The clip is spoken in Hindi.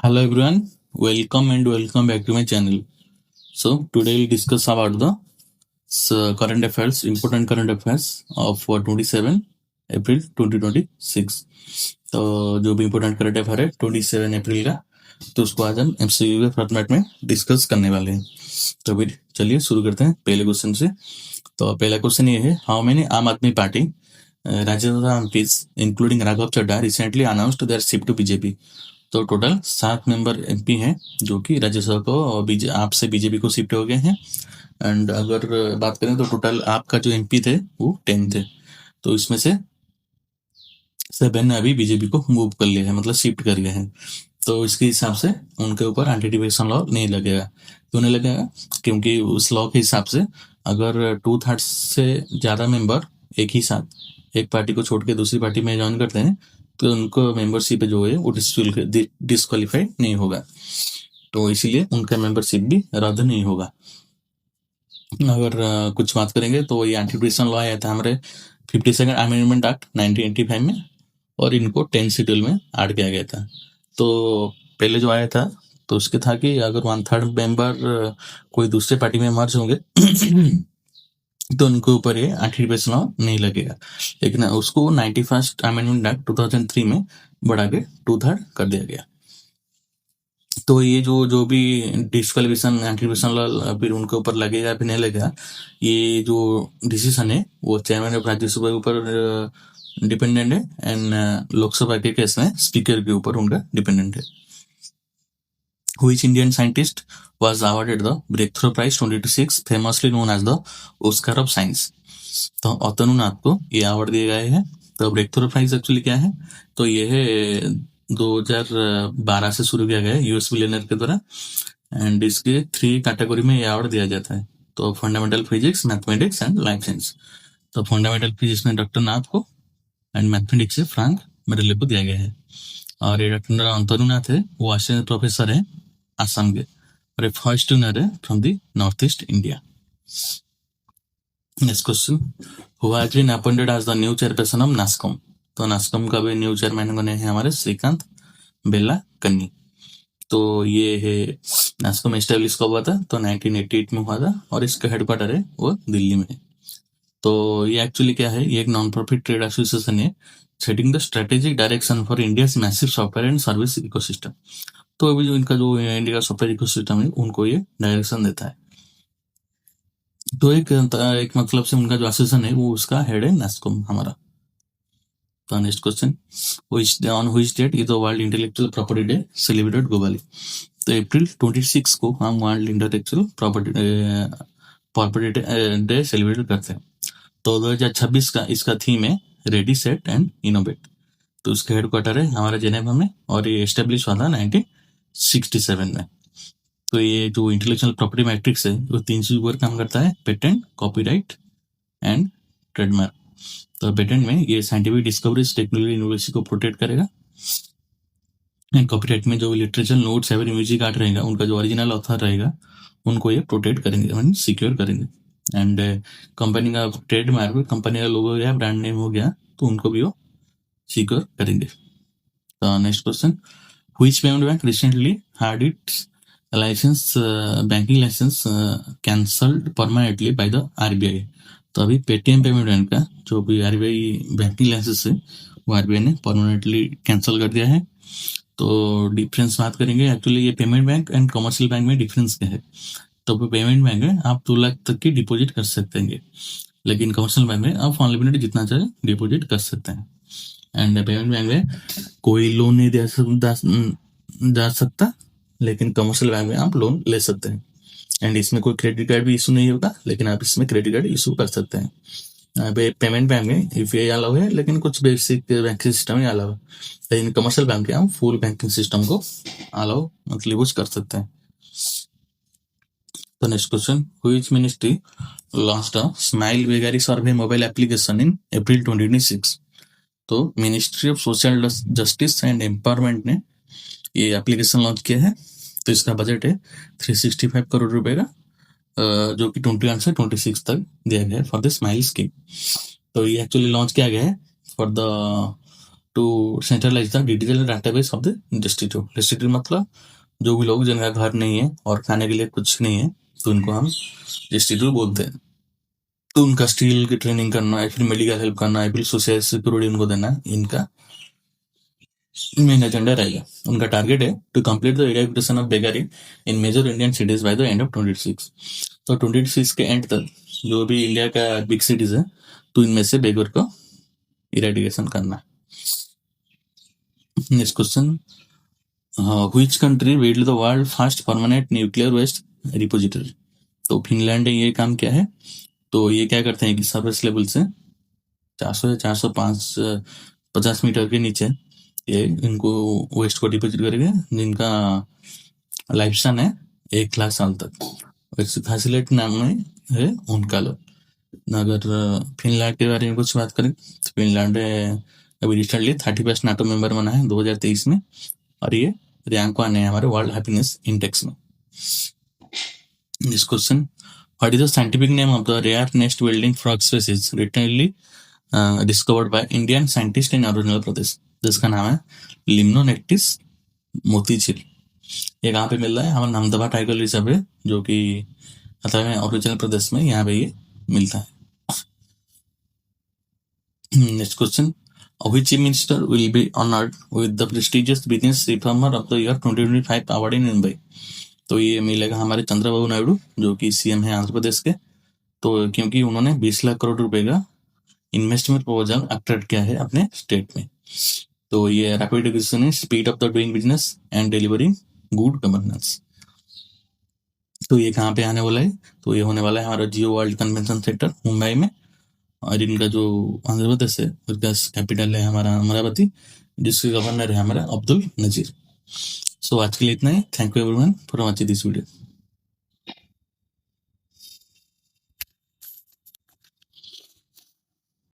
Hello everyone, welcome back to my channel. So today we'll discuss about the current affairs, important current affairs of 27 अप्रैल 2026. तो जो भी इम्पोर्टेंट करंट अफेयर है 27 अप्रैल का, तो उसको आज हम एमसीक्यू के फॉर्मेट में डिस्कस करने वाले हैं. तो फिर चलिए शुरू करते हैं पहले क्वेश्चन से. तो पहला क्वेश्चन ये है, how many Aam Aadmi Party Rajya Sabha MPs including Raghav Chadha recently announced their shift to BJP. तो टोटल 7 मेंबर एमपी हैं जो कि राज्यसभा को आप से बीजेपी को शिफ्ट हो गए हैं. एंड अगर बात करें तो टोटल आपका जो एमपी थे वो 10 थे. तो इसमें से 7 ने अभी बीजेपी को मूव कर लिया है, मतलब शिफ्ट कर गए हैं. तो इसके हिसाब से उनके ऊपर एंटी डिफेक्शन लॉ नहीं लगेगा. क्यों नहीं लगेगा? क्योंकि उस लॉ के हिसाब से अगर 2/3 से ज्यादा मेंबर एक ही साथ एक पार्टी को छोड़ के दूसरी पार्टी में ज्वाइन करते हैं तो उनको मेंबरशिप जो है वो डिस्क्वालीफाइड नहीं होगा. तो इसीलिए उनका मेंबरशिप भी रद्द नहीं होगा. अगर कुछ बात करेंगे तो ये एंटी डिफेक्शन लॉ आया था हमारे 52nd अमेंडमेंट एक्ट 1985 में, और इनको 10 शेड्यूल में ऐड किया गया था. तो पहले जो आया था तो उसके था कि अगर 1/3 मेंबर कोई दूसरे पार्टी में मर्ज होंगे तो उनके ऊपर ये एंटी डिफेक्शन लॉ नहीं लगेगा. लेकिन उसको 91st अमेंडमेंट एक्ट 2003 में बढ़ा के 2/3 कर दिया गया. तो ये जो भी डिस्क्वालिफिकेशन एंटी डिफेक्शन लॉ फिर उनके ऊपर लगेगा फिर नहीं लगेगा, ये जो डिसीजन है वो चेयरमैन ऑफ राज्यसभा के ऊपर डिपेंडेंट है एंड लोकसभा के केस में स्पीकर के ऊपर उनका डिपेंडेंट है. Which Indian scientist was awarded the Breakthrough Prize 2026, famously known as the Oscar of Science? तो अतनु नाथ को ये अवार्ड दिए गए हैं. तो ब्रेक थ्रू प्राइज एक्चुअली क्या है? तो ये है 2012 से शुरू किया गया है यूएस बिलियनर के द्वारा, एंड इसके 3 कैटेगरी में ये अवार्ड दिया जाता है. तो fundamental physics, mathematics and life science. तो फंडामेंटल फिजिक्स में डॉक्टर नाथ को एंड मैथमेटिक्स से फ्रैंक मेडल को दिया गया है. और ये डॉक्टर अंतनु नाथ है वो असिस्टेंट प्रोफेसर है आसाम के, और एक फर्स्ट विनर है from the north east India. Next question, who has been appointed as the new chairperson of NASSCOM. तो नास्कॉम का भी न्यू चेयरमैन बने हैं हमारे श्रीकांत बेल्लाकन्नी. तो ये है नास्कॉम एस्टेब्लिश कब हुआ था? तो 1988 में हुआ था, और इसका हेडक्वार्टर है वो दिल्ली में है. तो ये एक्चुअली क्या है, ये एक नॉन प्रॉफिट ट्रेड एसोसिएशन है setting the strategic direction for India's massive software and service ecosystem. तो अभी जो इनका जो इंडिया का सॉफ्टवेयर इकोसिस्टम है उनको ये डायरेक्शन देता है. तो एक मतलब से उनका जो एसोसिएशन है वो उसका हेड है नास्कॉम हमारा. तो next question, on which date is the world intellectual property day celebrated globally. तो अप्रैल 26 को हम world intellectual property day celebrate करते हैं. तो 2026 का इसका थीम है रेडी सेट एंड इनोवेट. तो उसका हेडक्वार्टर है हमारा जेनेवा में, और ये एस्टेब्लिश हुआ था 1967 में. तो ये जो इंटेलेक्चुअल प्रॉपर्टी मैट्रिक्स है वो 3 चीज पर काम करता है, पेटेंट, कॉपीराइट एंड ट्रेडमार्क. तो पेटेंट में ये साइंटिफिक डिस्कवरीज, टेक्नोलॉजी, इनोवेशन को प्रोटेक्ट करेगा. एंड कॉपीराइट में जो literature, notes, every music art रहेगा, उनका जो ओरिजिनल ऑथर रहेगा उनको ये प्रोटेक्ट करेंगे, सिक्योर करेंगे. एंड कंपनी का ट्रेडमार्क, कंपनी का लोगो हो गया, ब्रांड नेम हो गया, तो उनको भी वो सिक्योर करेंगे. तो next question, which payment bank recently had its license banking license cancelled permanently by the RBI. तो अभी पेटीएम पेमेंट बैंक का जो भी आरबीआई बैंकिंग लाइसेंस है वो आरबीआई ने परमानेंटली कैंसिल कर दिया है. तो डिफरेंस बात करेंगे, एक्चुअली ये payment bank and commercial bank में डिफरेंस क्या है. तो पेमेंट बैंक में आप 2 लाख तक की डिपॉजिट कर सकते हैं, लेकिन कमर्शियल बैंक में आप अनलिमिटेड जितना चाहे डिपॉजिट कर सकते हैं. एंड पेमेंट बैंक में कोई लोन नहीं जा सकता, लेकिन कमर्शियल बैंक में आप लोन ले सकते हैं. एंड इसमें कोई क्रेडिट कार्ड भी इशू नहीं होगा, लेकिन आप इसमें क्रेडिट कार्ड इशू कर सकते हैं. पेमेंट बैंक में यूपीआई अलाउ है, लेकिन कुछ बेसिक बैंकिंग सिस्टम ही अलाउ है. लेकिन कमर्शियल बैंक में आप फुल बैंकिंग सिस्टम को अलाउ मतलब यूज कर सकते हैं. तो next question, which ministry launched a smile beggary survey mobile application in April 2026. तो ministry of social justice and empowerment ने ये एप्लीकेशन लॉन्च किया है. तो इसका बजट है 365 करोड़ रुपए का, जो कि 21 से 26 तक दिया गया है फॉर द स्माइल स्कीम. तो ये एक्चुअली लॉन्च किया गया है for the to centralize the digital database of the district. District मतलब जो भी लोग जिनका घर नहीं है और खाने के लिए कुछ नहीं है, तो उनको हम डिस्ट्रिक्ट बोलते हैं। तो उनका स्टील की ट्रेनिंग करना है, फिर मेडिकल हेल्प करना है, फिर सोशल सिक्योरिटी उनको देना है, इनका मेन एजेंडा रहेगा। उनका टारगेट है to complete the eradication of beggary in major Indian cities by the end of 26। तो 26 के एंड तक जो भी इंडिया का बिग सिटीज है, तो इनमें से बेगर को इरेडिकेशन करना है। Next question, which country build the world first permanent nuclear waste repository. तो फिनलैंड ने ये काम किया है। तो ये क्या करते हैं कि सरफेस लेवल से 400 या 450 मीटर के नीचे ये इनको वेस्ट को डिपोजिट करेंगे, जिनका लाइफ स्पैन है 1 लाख साल तक। फैसिलिटी नाम में है उनका लोग। अगर फिनलैंड के बारे में कुछ बात करें तो फिनलैंड अभी रिसेंटली 31 नाटो मेंबर बना है 2023 में, और ये रैंक 1 है हमारे वर्ल्ड हैप्पीनेस इंडेक्स में। Next question, what is the scientific name of the rare nest building frog species recently discovered by Indian scientist in Arunachal Pradesh, जिसका नाम है लिम्नोनेक्टिस मोतीझिल। ये कहाँ पे मिल रहा है? हमारे नामदफा टाइगर रिजर्व है, जो कि अरुणाचल प्रदेश में यहाँ पे ये मिलता है। Next question, which chief minister will be honored with the prestigious business reformer of the year 2025 award in Mumbai. तो ये मिलेगा हमारे चंद्रबाबू नायडू, जो कि सीएम है आंध्र प्रदेश के। तो क्योंकि उन्होंने 20 लाख करोड़ रुपए का इन्वेस्टमेंट प्रपोजल अट्रैक्ट किया है अपने स्टेट में। तो ये रैपिड एक्विजिशन है, speed of the doing business and delivering good governance. तो ये कहाँ पे आने वाला है? तो ये होने वाला है हमारा जियो वर्ल्ड कन्वेंशन सेंटर मुंबई में, और इनका जो आंध्र प्रदेश है उसका कैपिटल है हमारा अमरावती, जिसके गवर्नर है हमारा अब्दुल नजीर। सो आज के लिए इतना ही। Thank you everyone for watching this video.